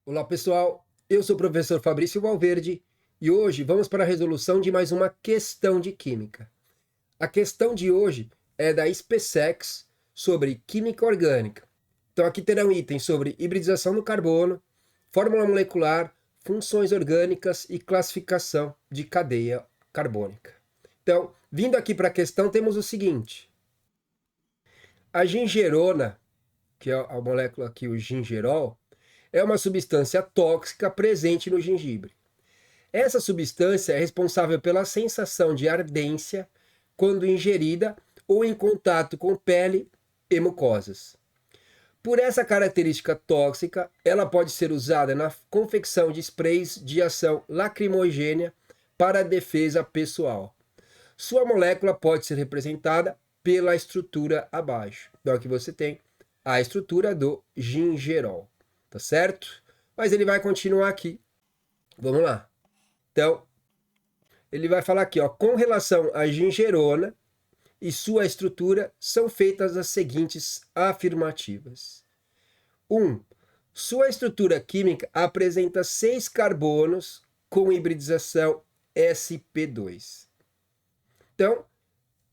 Olá pessoal, eu sou o professor Fabrício Valverde e hoje vamos para a resolução de mais uma questão de química. A questão de hoje é da SpaceX sobre química orgânica. Então aqui terão itens sobre hibridização do carbono, fórmula molecular, funções orgânicas e classificação de cadeia carbônica. Então, vindo aqui para a questão, temos o seguinte: a gingerona, que é a molécula aqui, o gingerol, é uma substância tóxica presente no gengibre. Essa substância é responsável pela sensação de ardência quando ingerida ou em contato com pele e mucosas. Por essa característica tóxica, ela pode ser usada na confecção de sprays de ação lacrimogênea para a defesa pessoal. Sua molécula pode ser representada pela estrutura abaixo. Então aqui você tem a estrutura do gingerol, tá certo? Mas ele vai continuar aqui. Vamos lá. Então, ele vai falar aqui, ó, com relação à gingerona e sua estrutura, são feitas as seguintes afirmativas. 1. Sua estrutura química apresenta 6 carbonos com hibridização sp2. Então,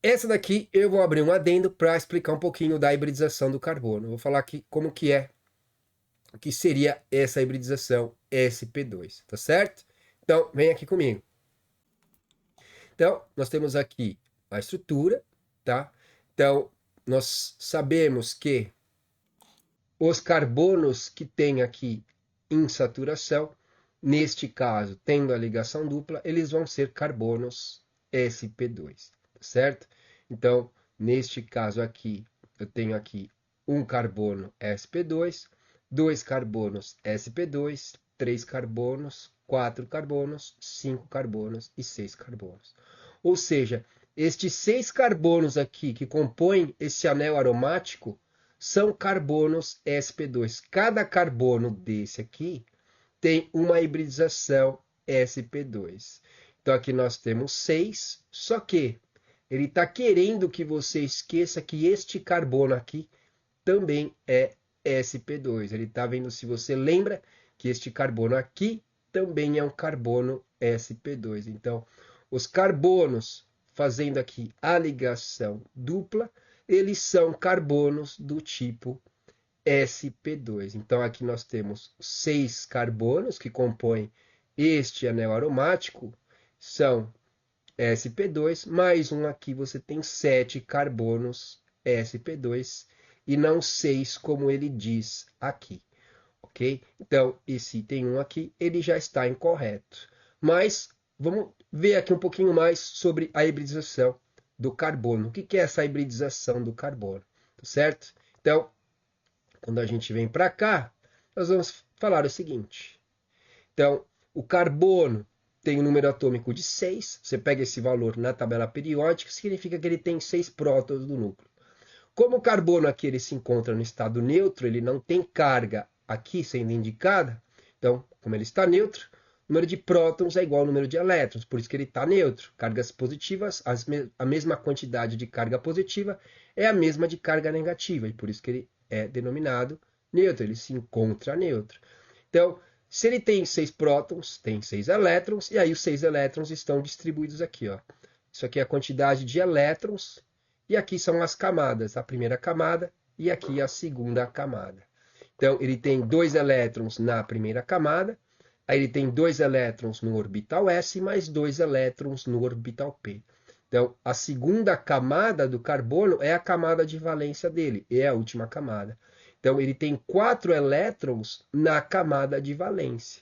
essa daqui eu vou abrir um adendo para explicar um pouquinho da hibridização do carbono. Vou falar aqui como que é, o que seria essa hibridização sp2, tá certo? Então, vem aqui comigo. Então, nós temos aqui a estrutura, tá? Então, nós sabemos que os carbonos que tem aqui em saturação, neste caso, tendo a ligação dupla, eles vão ser carbonos sp2, tá certo? Então, neste caso aqui, eu tenho aqui um carbono sp2, dois carbonos sp2, três carbonos, quatro carbonos, cinco carbonos e seis carbonos. Ou seja, estes 6 carbonos aqui que compõem esse anel aromático são carbonos sp2. Cada carbono desse aqui tem uma hibridização sp2. Então aqui nós temos 6, só que ele está querendo que você esqueça que este carbono aqui também é sp2. Ele está vendo se você lembra que este carbono aqui também é um carbono sp2. Então, os carbonos, fazendo aqui a ligação dupla, eles são carbonos do tipo sp2. Então, aqui nós temos 6 carbonos que compõem este anel aromático, são sp2, mais um aqui você tem 7 carbonos sp2 e não 6 como ele diz aqui, ok? Então, esse item 1 aqui, ele já está incorreto. Mas vamos ver aqui um pouquinho mais sobre a hibridização do carbono. O que é essa hibridização do carbono? Tá certo? Então, quando a gente vem para cá, nós vamos falar o seguinte. Então, o carbono tem um número atômico de 6. Você pega esse valor na tabela periódica, significa que ele tem 6 prótons no núcleo. Como o carbono aqui ele se encontra no estado neutro, ele não tem carga aqui sendo indicada, então, como ele está neutro, o número de prótons é igual ao número de elétrons, por isso que ele está neutro. Cargas positivas, a mesma quantidade de carga positiva é a mesma de carga negativa, e por isso que ele é denominado neutro, ele se encontra neutro. Então, se ele tem 6 prótons, tem 6 elétrons, e aí os 6 elétrons estão distribuídos aqui, ó. Isso aqui é a quantidade de elétrons, e aqui são as camadas, a primeira camada e aqui a segunda camada. Então, ele tem 2 elétrons na primeira camada, aí ele tem 2 elétrons no orbital S mais 2 elétrons no orbital P. Então, a segunda camada do carbono é a camada de valência dele, é a última camada. Então, ele tem 4 elétrons na camada de valência.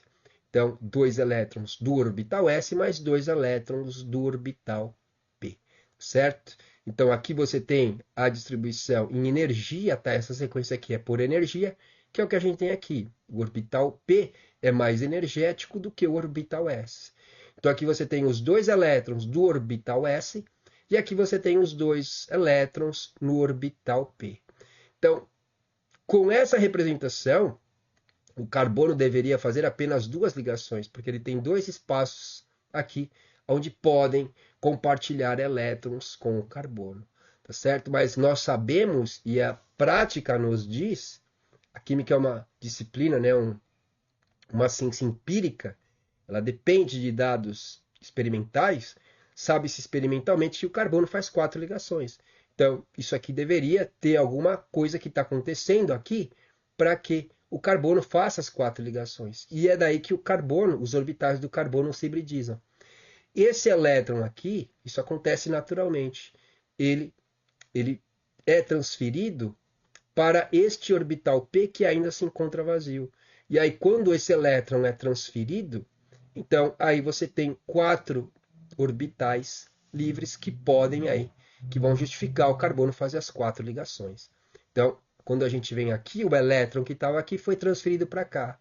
Então, 2 elétrons do orbital S mais 2 elétrons do orbital P, certo? Então, aqui você tem a distribuição em energia, tá? Essa sequência aqui é por energia, que é o que a gente tem aqui. O orbital P é mais energético do que o orbital S. Então, aqui você tem os 2 elétrons do orbital S e aqui você tem os 2 elétrons no orbital P. Então, com essa representação, o carbono deveria fazer apenas 2 ligações, porque ele tem 2 espaços aqui onde podem compartilhar elétrons com o carbono, tá certo? Mas nós sabemos, e a prática nos diz, a química é uma disciplina, né, uma ciência empírica, ela depende de dados experimentais, sabe-se experimentalmente que o carbono faz 4 ligações. Então, isso aqui deveria ter alguma coisa que está acontecendo aqui para que o carbono faça as 4 ligações. E é daí que o carbono, os orbitais do carbono se hibridizam. Esse elétron aqui, isso acontece naturalmente. Ele é transferido para este orbital P que ainda se encontra vazio. E aí, quando esse elétron é transferido, então aí você tem 4 orbitais livres que podem aí, que vão justificar o carbono fazer as 4 ligações. Então, quando a gente vem aqui, o elétron que estava aqui foi transferido para cá.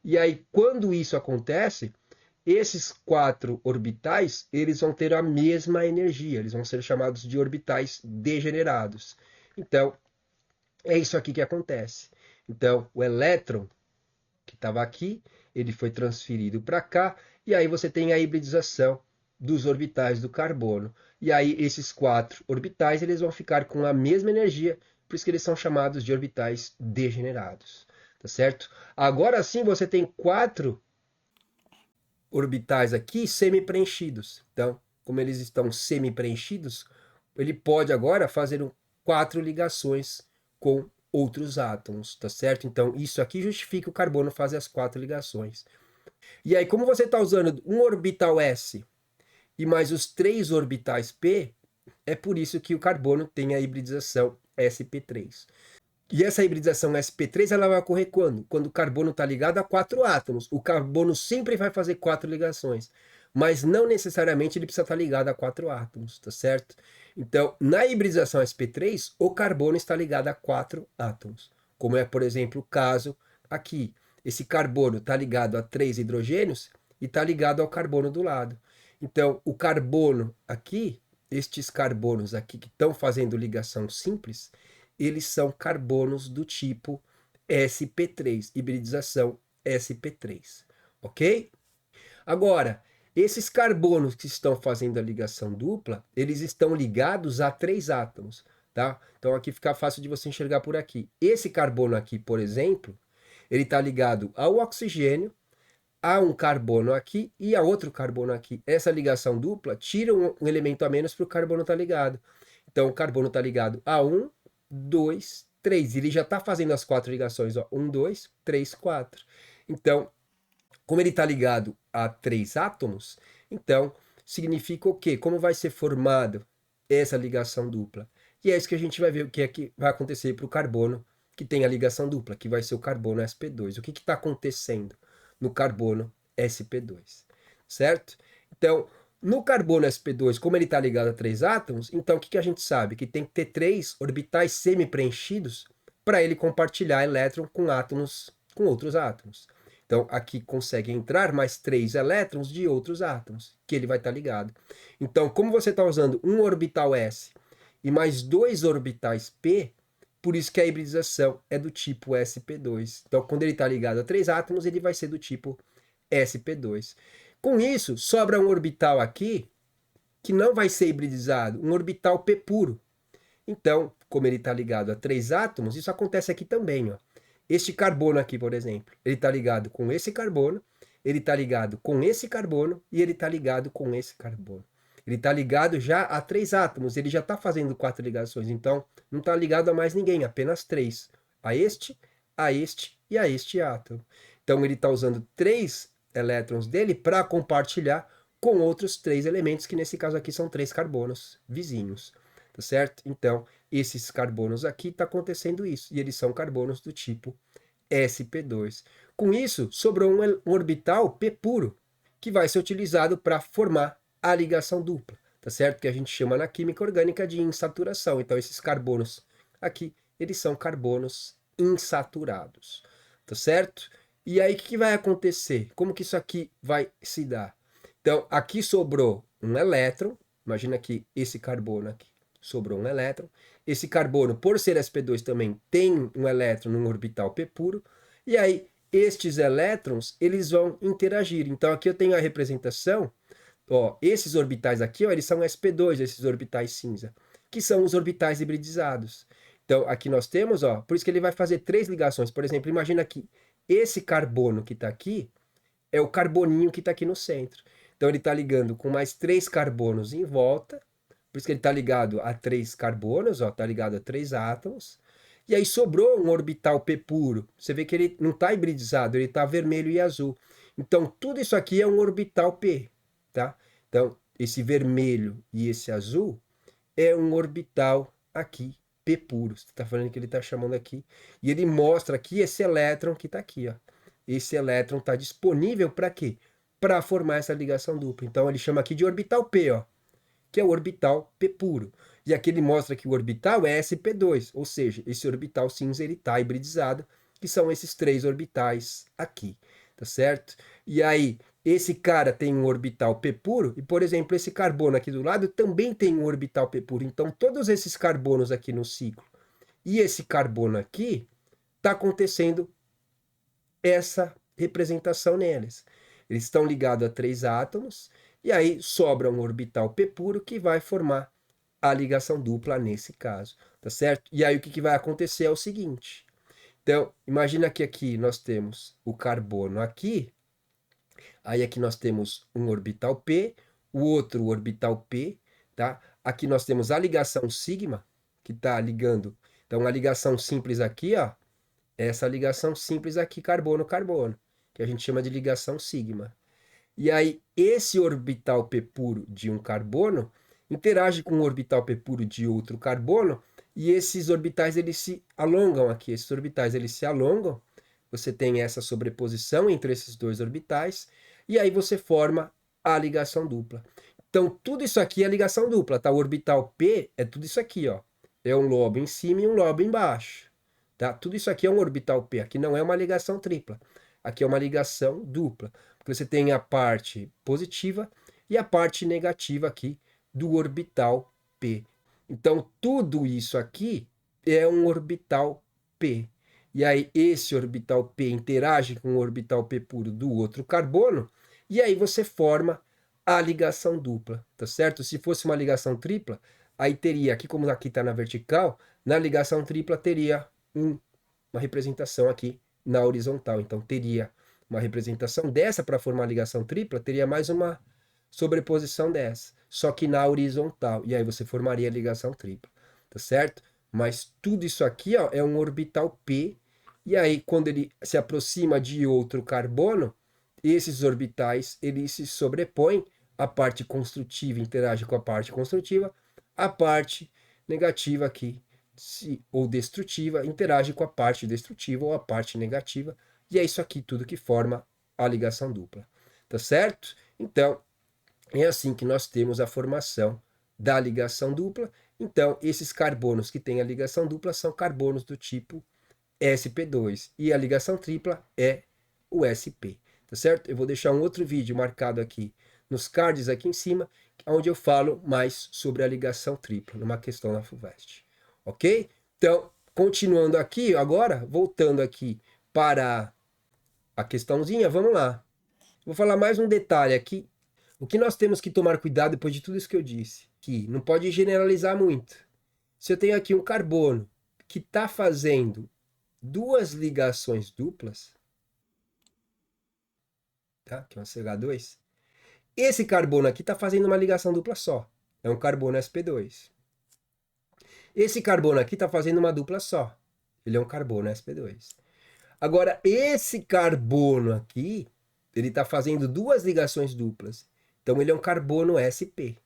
E aí, quando isso acontece, esses 4 orbitais, eles vão ter a mesma energia, eles vão ser chamados de orbitais degenerados. Então, é isso aqui que acontece. Então, o elétron que estava aqui, ele foi transferido para cá, e aí você tem a hibridização dos orbitais do carbono. E aí esses 4 orbitais, eles vão ficar com a mesma energia, por isso que eles são chamados de orbitais degenerados. Tá certo? Agora sim você tem 4 orbitais aqui semi-preenchidos. Então, como eles estão semi-preenchidos, ele pode agora fazer 4 ligações com outros átomos, tá certo? Então, isso aqui justifica o carbono fazer as 4 ligações. E aí, como você está usando um orbital S e mais os 3 orbitais P, é por isso que o carbono tem a hibridização sp3. E essa hibridização sp3 ela vai ocorrer quando? Quando o carbono está ligado a 4 átomos. O carbono sempre vai fazer 4 ligações, mas não necessariamente ele precisa estar ligado a 4 átomos, tá certo? Então, na hibridização sp3, o carbono está ligado a 4 átomos, como é, por exemplo, o caso aqui. Esse carbono está ligado a 3 hidrogênios e está ligado ao carbono do lado. Então, o carbono aqui, estes carbonos aqui que estão fazendo ligação simples, eles são carbonos do tipo sp3, hibridização sp3, ok? Agora, esses carbonos que estão fazendo a ligação dupla, eles estão ligados a 3 átomos, tá? Então aqui fica fácil de você enxergar por aqui. Esse carbono aqui, por exemplo, ele está ligado ao oxigênio, a um carbono aqui e a outro carbono aqui. Essa ligação dupla tira um elemento a menos para o carbono estar ligado. Então o carbono está ligado a 1, 2, 3. Ele já está fazendo as 4 ligações, ó. 1, 2, 3, 4. Então, como ele está ligado a 3 átomos, então significa o quê? Como vai ser formado essa ligação dupla? E é isso que a gente vai ver o que é que vai acontecer para o carbono que tem a ligação dupla, que vai ser o carbono sp2. O que está acontecendo no carbono sp2, certo? Então, no carbono sp2, como ele está ligado a 3 átomos, então o que a gente sabe? Que tem que ter 3 orbitais semi-preenchidos para ele compartilhar elétron com átomos, com outros átomos. Então, aqui consegue entrar mais 3 elétrons de outros átomos, que ele vai estar ligado. Então, como você está usando um orbital s e mais 2 orbitais p, por isso que a hibridização é do tipo sp2. Então, quando ele está ligado a 3 átomos, ele vai ser do tipo sp2. Com isso, sobra um orbital aqui que não vai ser hibridizado, um orbital p puro. Então, como ele está ligado a 3 átomos, isso acontece aqui também, ó. Este carbono aqui, por exemplo, ele está ligado com esse carbono, ele está ligado com esse carbono e ele está ligado com esse carbono. Ele está ligado já a 3 átomos, ele já está fazendo 4 ligações, então não está ligado a mais ninguém, apenas 3. A este e a este átomo. Então ele está usando 3 elétrons dele para compartilhar com outros 3 elementos, que nesse caso aqui são 3 carbonos vizinhos, tá certo? Então, esses carbonos aqui está acontecendo isso, e eles são carbonos do tipo sp2. Com isso, sobrou um orbital p puro, que vai ser utilizado para formar a ligação dupla, tá certo? Que a gente chama na química orgânica de insaturação. Então, esses carbonos aqui, eles são carbonos insaturados, tá certo? E aí, o que vai acontecer? Como que isso aqui vai se dar? Então, aqui sobrou um elétron, imagina que esse carbono aqui, sobrou um elétron. Esse carbono, por ser sp2 também, tem um elétron num orbital p puro, e aí estes elétrons, eles vão interagir. Então, aqui eu tenho a representação. Ó, esses orbitais aqui, ó, eles são sp2, esses orbitais cinza, que são os orbitais hibridizados. Então, aqui nós temos, ó, por isso que ele vai fazer 3 ligações. Por exemplo, imagina que esse carbono que está aqui é o carboninho que está aqui no centro. Então ele está ligando com mais 3 carbonos em volta, por isso que ele está ligado a 3 carbonos, está ligado a 3 átomos. E aí sobrou um orbital P puro. Você vê que ele não está hibridizado, ele está vermelho e azul. Então tudo isso aqui é um orbital P, tá? Então esse vermelho e esse azul é um orbital aqui, P puro. Você está falando que ele está chamando aqui. E ele mostra aqui esse elétron que está aqui, ó. Esse elétron está disponível para quê? Para formar essa ligação dupla. Então ele chama aqui de orbital P, ó, que é o orbital P puro. E aqui ele mostra que o orbital é sp2, ou seja, esse orbital cinza ele está hibridizado, que são esses 3 orbitais aqui, tá certo? E aí, esse cara tem um orbital P puro, e por exemplo, esse carbono aqui do lado também tem um orbital P puro. Então, todos esses carbonos aqui no ciclo e esse carbono aqui, está acontecendo essa representação neles. Eles estão ligados a 3 átomos, e aí sobra um orbital P puro que vai formar a ligação dupla nesse caso, tá certo? E aí o que vai acontecer é o seguinte. Então, imagina que aqui nós temos o carbono aqui, aí aqui nós temos um orbital P, o outro orbital P, tá? Aqui nós temos a ligação sigma, que está ligando, então a ligação simples aqui, ó, essa ligação simples aqui, carbono-carbono, que a gente chama de ligação sigma. E aí, esse orbital P puro de um carbono interage com o orbital P puro de outro carbono, e esses orbitais eles se alongam aqui, esses orbitais eles se alongam, você tem essa sobreposição entre esses dois orbitais, e aí você forma a ligação dupla. Então, tudo isso aqui é ligação dupla, tá? O orbital P é tudo isso aqui, ó. É um lobo em cima e um lobo embaixo. Tá? Tudo isso aqui é um orbital P, aqui não é uma ligação tripla, aqui é uma ligação dupla, porque você tem a parte positiva e a parte negativa aqui do orbital P. Então, tudo isso aqui é um orbital P. E aí, esse orbital P interage com o orbital P puro do outro carbono, e aí você forma a ligação dupla, tá certo? Se fosse uma ligação tripla, aí teria, aqui como aqui está na vertical, na ligação tripla teria uma representação aqui na horizontal. Então, teria uma representação dessa para formar a ligação tripla, teria mais uma sobreposição dessa, só que na horizontal. E aí você formaria a ligação tripla, tá certo? Mas tudo isso aqui, ó, é um orbital P, e aí quando ele se aproxima de outro carbono, esses orbitais, eles se sobrepõem, a parte construtiva interage com a parte construtiva, a parte negativa aqui ou destrutiva interage com a parte destrutiva ou a parte negativa, e é isso aqui tudo que forma a ligação dupla, tá certo? Então, é assim que nós temos a formação da ligação dupla. Então, esses carbonos que têm a ligação dupla são carbonos do tipo sp2, e a ligação tripla é o sp, tá certo? Eu vou deixar um outro vídeo marcado aqui nos cards aqui em cima, onde eu falo mais sobre a ligação tripla, numa questão na FUVEST. Ok? Então, continuando aqui, agora, voltando aqui para a questãozinha, vamos lá. Vou falar mais um detalhe aqui. O que nós temos que tomar cuidado depois de tudo isso que eu disse? Que não pode generalizar muito. Se eu tenho aqui um carbono que está fazendo 2 ligações duplas, tá? Que é um CH2, esse carbono aqui está fazendo uma ligação dupla só. É um carbono sp2. Esse carbono aqui está fazendo uma dupla só. Ele é um carbono sp2. Agora, esse carbono aqui, ele está fazendo 2 ligações duplas. Então, ele é um carbono sp.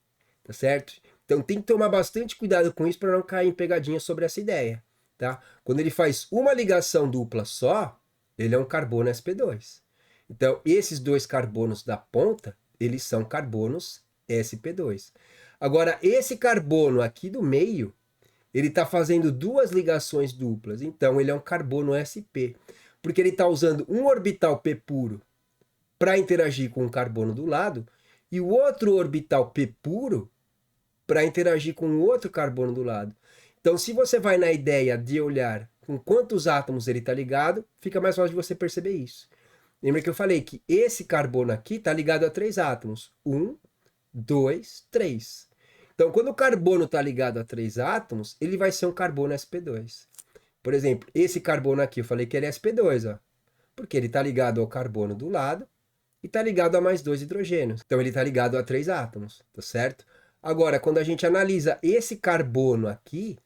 Tá certo? Então, tem que tomar bastante cuidado com isso para não cair em pegadinha sobre essa ideia. Tá? Quando ele faz uma ligação dupla só, ele é um carbono sp2. Então, esses 2 carbonos da ponta, eles são carbonos sp2. Agora, esse carbono aqui do meio, ele está fazendo 2 ligações duplas, então ele é um carbono sp, porque ele está usando um orbital P puro para interagir com o carbono do lado, e o outro orbital P puro para interagir com o outro carbono do lado. Então, se você vai na ideia de olhar com quantos átomos ele está ligado, fica mais fácil de você perceber isso. Lembra que eu falei que esse carbono aqui está ligado a 3 átomos. 1, 2, 3. Então, quando o carbono está ligado a 3 átomos, ele vai ser um carbono sp2. Por exemplo, esse carbono aqui, eu falei que ele é sp2, ó. Porque ele está ligado ao carbono do lado e está ligado a mais 2 hidrogênios. Então ele está ligado a 3 átomos, tá certo? Agora, quando a gente analisa esse carbono aqui,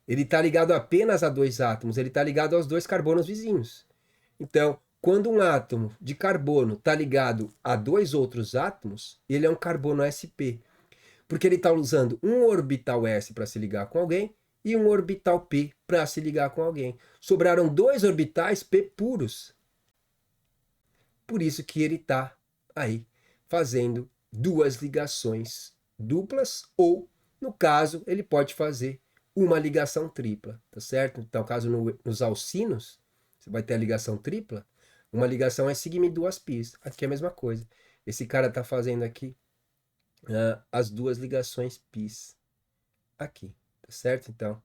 ele está ligado apenas a 2 átomos, ele está ligado aos 2 carbonos vizinhos. Então, quando um átomo de carbono está ligado a 2 outros átomos, ele é um carbono sp, porque ele está usando um orbital s para se ligar com alguém e um orbital p para se ligar com alguém. Sobraram 2 orbitais p puros. Por isso que ele está aí fazendo 2 ligações duplas, ou, no caso, ele pode fazer uma ligação tripla, tá certo? Então, caso nos alcinos, você vai ter a ligação tripla, uma ligação é sigma e 2 pis. Aqui é a mesma coisa. Esse cara está fazendo aqui as 2 ligações πs aqui, tá certo? Então,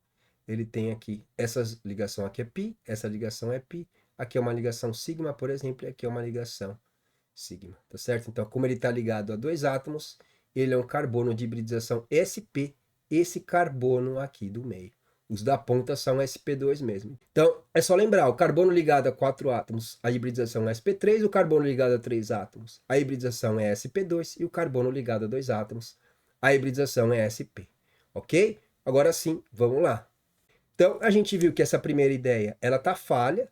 ele tem aqui, essa ligação aqui é π, essa ligação é π, aqui é uma ligação sigma, por exemplo, e aqui é uma ligação sigma, tá certo? Então, como ele está ligado a 2 átomos, ele é um carbono de hibridização sp, esse carbono aqui do meio. Os da ponta são sp2 mesmo. Então, é só lembrar, o carbono ligado a 4 átomos, a hibridização é sp3, o carbono ligado a 3 átomos, a hibridização é sp2, e o carbono ligado a 2 átomos, a hibridização é sp. Ok? Agora sim, vamos lá. Então, a gente viu que essa primeira ideia, ela tá falha,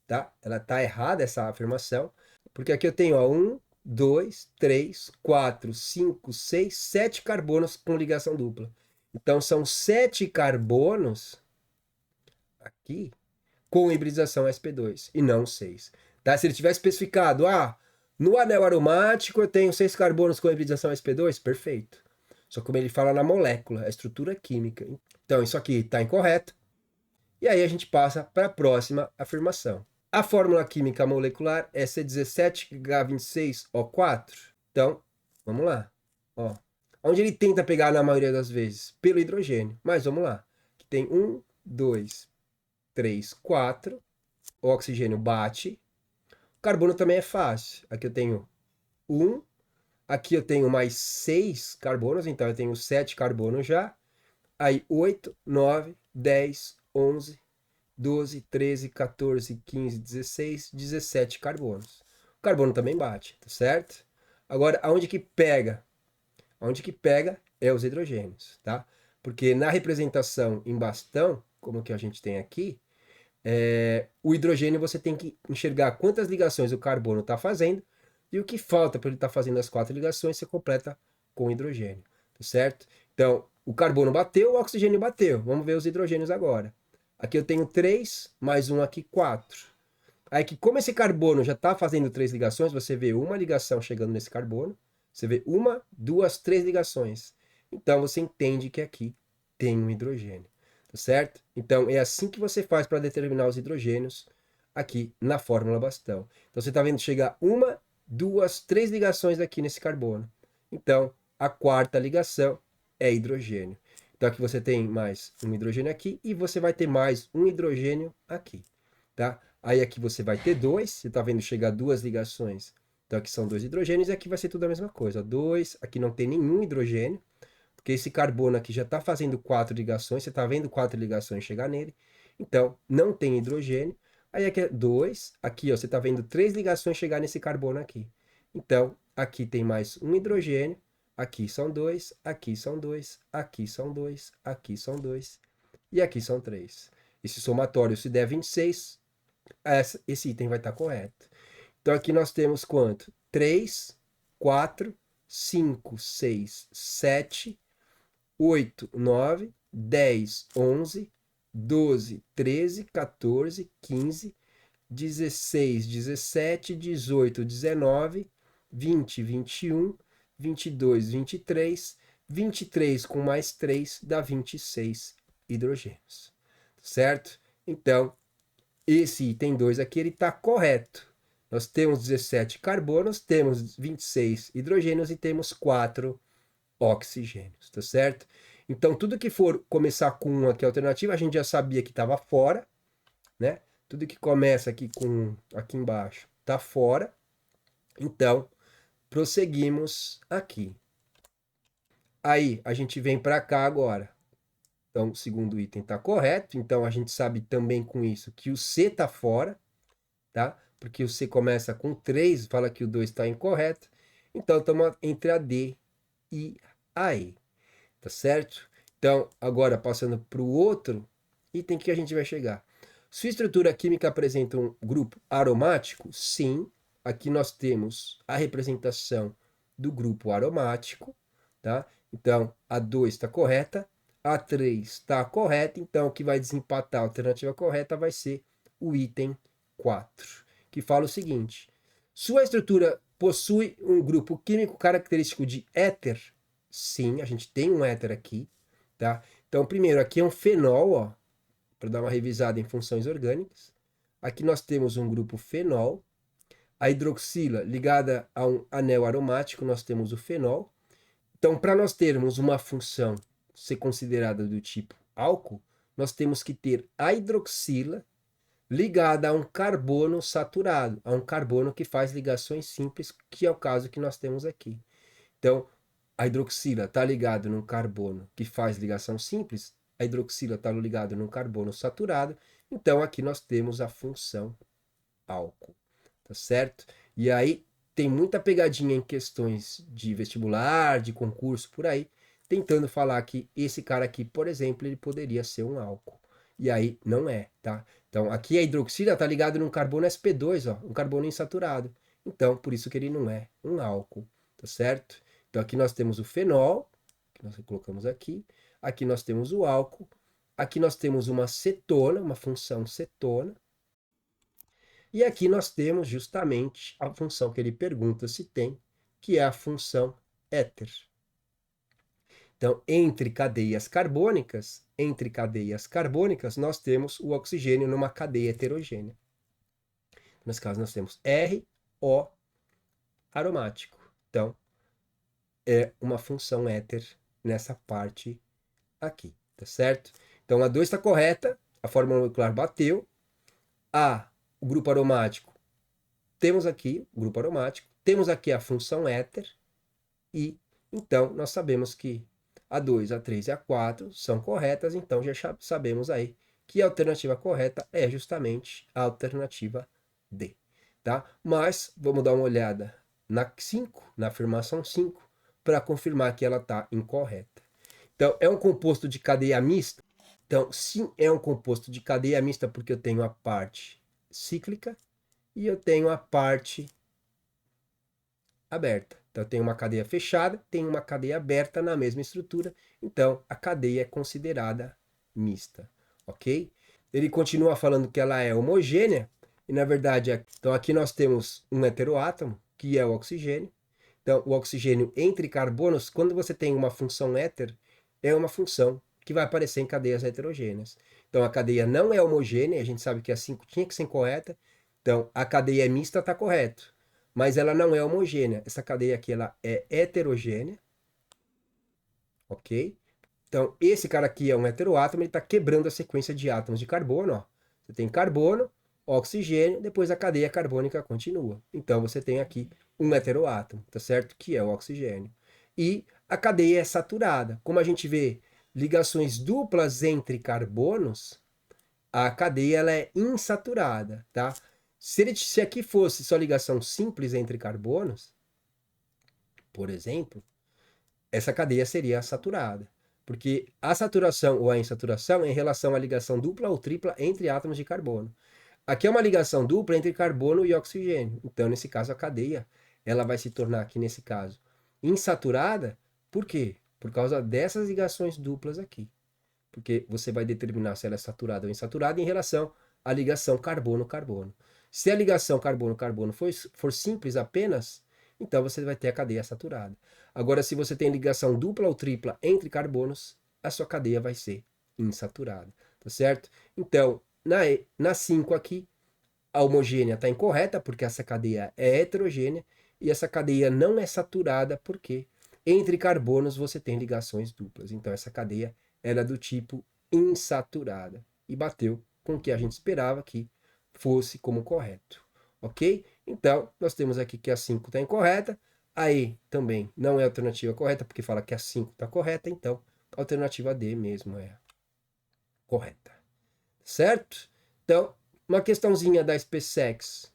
tá? Ela tá errada, essa afirmação, porque aqui eu tenho, ó, 1, 2, 3, 4, 5, 6, 7 carbonos com ligação dupla. Então, são 7 carbonos aqui com hibridização sp2 e não 6. Tá? Se ele tivesse especificado, no anel aromático eu tenho 6 carbonos com hibridização sp2, perfeito. Só como ele fala na molécula, a estrutura química. Então, isso aqui está incorreto. E aí a gente passa para a próxima afirmação. A fórmula química molecular é C17H26O4. Então, vamos lá. Ó, onde ele tenta pegar na maioria das vezes? Pelo hidrogênio. Mas vamos lá. Aqui tem 1, 2, 3, 4. O oxigênio bate. O carbono também é fácil. Aqui eu tenho 1. Aqui eu tenho mais 6 carbonos. Então eu tenho 7 carbonos já. Aí 8, 9, 10, 11, 12, 13, 14, 15, 16, 17 carbonos. O carbono também bate, tá certo? Agora, aonde que pega? Aonde que pega é os hidrogênios, tá? Porque na representação em bastão, como que a gente tem aqui, o hidrogênio você tem que enxergar quantas ligações o carbono está fazendo e o que falta para ele estar fazendo as 4 ligações, você completa com hidrogênio, tá certo? Então, o carbono bateu, o oxigênio bateu. Vamos ver os hidrogênios agora. Aqui eu tenho 3, mais um aqui 4. Aí que como esse carbono já está fazendo 3 ligações, você vê uma ligação chegando nesse carbono, você vê 1, 2, 3 ligações. Então você entende que aqui tem um hidrogênio, tá certo? Então é assim que você faz para determinar os hidrogênios aqui na fórmula bastão. Então você está vendo chegar 1, 2, 3 ligações aqui nesse carbono. Então a quarta ligação é hidrogênio. Então aqui você tem mais um hidrogênio aqui e você vai ter mais um hidrogênio aqui, tá? Aí aqui você vai ter 2, você está vendo chegar 2 ligações. Então aqui são 2 hidrogênios e aqui vai ser tudo a mesma coisa. 2, aqui não tem nenhum hidrogênio, porque esse carbono aqui já está fazendo 4 ligações, você está vendo 4 ligações chegar nele. Então não tem hidrogênio. Aí aqui é 2, aqui ó, você está vendo 3 ligações chegar nesse carbono aqui. Então aqui tem mais um hidrogênio. Aqui são 2, aqui são 2, aqui são 2, aqui são 2 e aqui são 3. Esse somatório se der 26, esse item vai estar correto. Então aqui nós temos quanto? 3, 4, 5, 6, 7, 8, 9, 10, 11, 12, 13, 14, 15, 16, 17, 18, 19, 20, 21, 22, 23, 23 com mais 3 dá 26 hidrogênios, certo? Então, esse item 2 aqui, ele está correto. Nós temos 17 carbonos, temos 26 hidrogênios e temos 4 oxigênios, tá certo? Então, tudo que for começar com 1 aqui, alternativa, a gente já sabia que estava fora, né? Tudo que começa aqui com aqui embaixo está fora. Então, prosseguimos aqui. Aí, a gente vem para cá agora. Então, o segundo item está correto. Então, a gente sabe também com isso que o C está fora. tá? Porque o C começa com 3, fala que o 2 está incorreto. Então, estamos entre a D e a E, tá certo? Então, agora passando para o outro item que a gente vai chegar. Sua estrutura química apresenta um grupo aromático? Sim. Aqui nós temos a representação do grupo aromático, tá? Então, a 2 está correta, a 3 está correta, então o que vai desempatar a alternativa correta vai ser o item 4, que fala o seguinte: sua estrutura possui um grupo químico característico de éter? Sim, a gente tem um éter aqui, tá? Então, primeiro, aqui é um fenol, ó, para dar uma revisada em funções orgânicas. Aqui nós temos um grupo fenol. A hidroxila ligada a um anel aromático, nós temos o fenol. Então, para nós termos uma função ser considerada do tipo álcool, nós temos que ter a hidroxila ligada a um carbono saturado, a um carbono que faz ligações simples, que é o caso que nós temos aqui. Então, a hidroxila está ligada num carbono que faz ligação simples, a hidroxila está ligada num carbono saturado, então aqui nós temos a função álcool, tá certo? E aí tem muita pegadinha em questões de vestibular, de concurso por aí, tentando falar que esse cara aqui, por exemplo, ele poderia ser um álcool. E aí não é, tá? Então aqui a hidroxila está ligada num carbono sp2, ó, um carbono insaturado. Então, por isso que ele não é um álcool, tá certo? Então aqui nós temos o fenol, que nós colocamos aqui. Aqui nós temos o álcool. Aqui nós temos uma cetona, uma função cetona. E aqui nós temos justamente a função que ele pergunta se tem, que é a função éter. Então, entre cadeias carbônicas, nós temos o oxigênio numa cadeia heterogênea. Nesse caso, nós temos RO aromático. Então, é uma função éter nessa parte aqui, tá certo? Então, a 2 está correta, a fórmula molecular bateu. O grupo aromático, temos aqui o grupo aromático, temos aqui a função éter, e então nós sabemos que a 2, a 3 e a 4 são corretas, então já sabemos aí que a alternativa correta é justamente a alternativa D, tá? Mas vamos dar uma olhada na 5, na afirmação 5, para confirmar que ela está incorreta. Então, é um composto de cadeia mista? Então, sim, é um composto de cadeia mista porque eu tenho a parte cíclica e eu tenho a parte aberta. Então, eu tenho uma cadeia fechada, tenho uma cadeia aberta na mesma estrutura, então a cadeia é considerada mista, ok? Ele continua falando que ela é homogênea, e na verdade, então aqui nós temos um heteroátomo, que é o oxigênio. Então, o oxigênio entre carbonos, quando você tem uma função éter, é uma função que vai aparecer em cadeias heterogêneas. Então, a cadeia não é homogênea, a gente sabe que a 5 tinha que ser correta. Então, a cadeia é mista, está correto. Mas ela não é homogênea. Essa cadeia aqui ela é heterogênea. Ok? Então, esse cara aqui é um heteroátomo, ele está quebrando a sequência de átomos de carbono. Ó. Você tem carbono, oxigênio, depois a cadeia carbônica continua. Então, você tem aqui um heteroátomo, tá certo? Que é o oxigênio. E a cadeia é saturada. Como a gente vê ligações duplas entre carbonos, a cadeia ela é insaturada, tá? Se aqui fosse só ligação simples entre carbonos, por exemplo, essa cadeia seria saturada. Porque a saturação ou a insaturação é em relação à ligação dupla ou tripla entre átomos de carbono. Aqui é uma ligação dupla entre carbono e oxigênio. Então, nesse caso, a cadeia ela vai se tornar aqui, nesse caso, insaturada. Por quê? Por causa dessas ligações duplas aqui. Porque você vai determinar se ela é saturada ou insaturada em relação à ligação carbono-carbono. Se a ligação carbono-carbono for simples apenas, então você vai ter a cadeia saturada. Agora, se você tem ligação dupla ou tripla entre carbonos, a sua cadeia vai ser insaturada, tá certo? Então, na 5 aqui, a homogênea está incorreta, porque essa cadeia é heterogênea, e essa cadeia não é saturada, porque entre carbonos você tem ligações duplas. Então, essa cadeia era do tipo insaturada, e bateu com o que a gente esperava que fosse como correto, ok? Então, nós temos aqui que a 5 está incorreta, aí também não é a alternativa correta, porque fala que a 5 está correta, então a alternativa D mesmo é correta, certo? Então, Uma questãozinha da SpaceX,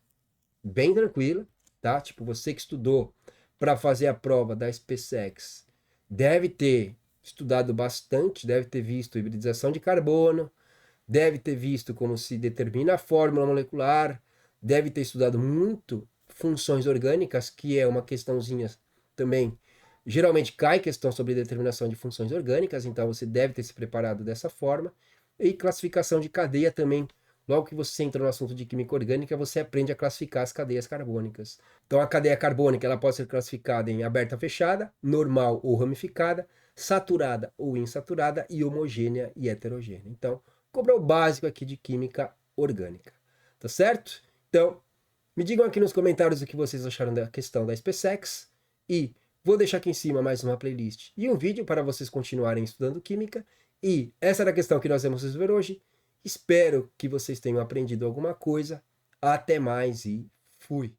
bem tranquila, tá? Tipo, você que estudou para fazer a prova da SpaceX, deve ter estudado bastante, deve ter visto hibridização de carbono, deve ter visto como se determina a fórmula molecular, deve ter estudado muito funções orgânicas, que é uma questãozinha também. Geralmente cai questão sobre determinação de funções orgânicas, então você deve ter se preparado dessa forma. E classificação de cadeia também. Logo que você entra no assunto de química orgânica, você aprende a classificar as cadeias carbônicas. Então a cadeia carbônica ela pode ser classificada em aberta fechada, normal ou ramificada, saturada ou insaturada e homogênea e heterogênea. Então, cobra o básico aqui de química orgânica. Tá certo? Então, me digam aqui nos comentários o que vocês acharam da questão da SpaceX e vou deixar aqui em cima mais uma playlist e um vídeo para vocês continuarem estudando química. E essa era a questão que nós vamos resolver hoje. Espero que vocês tenham aprendido alguma coisa. Até mais e fui!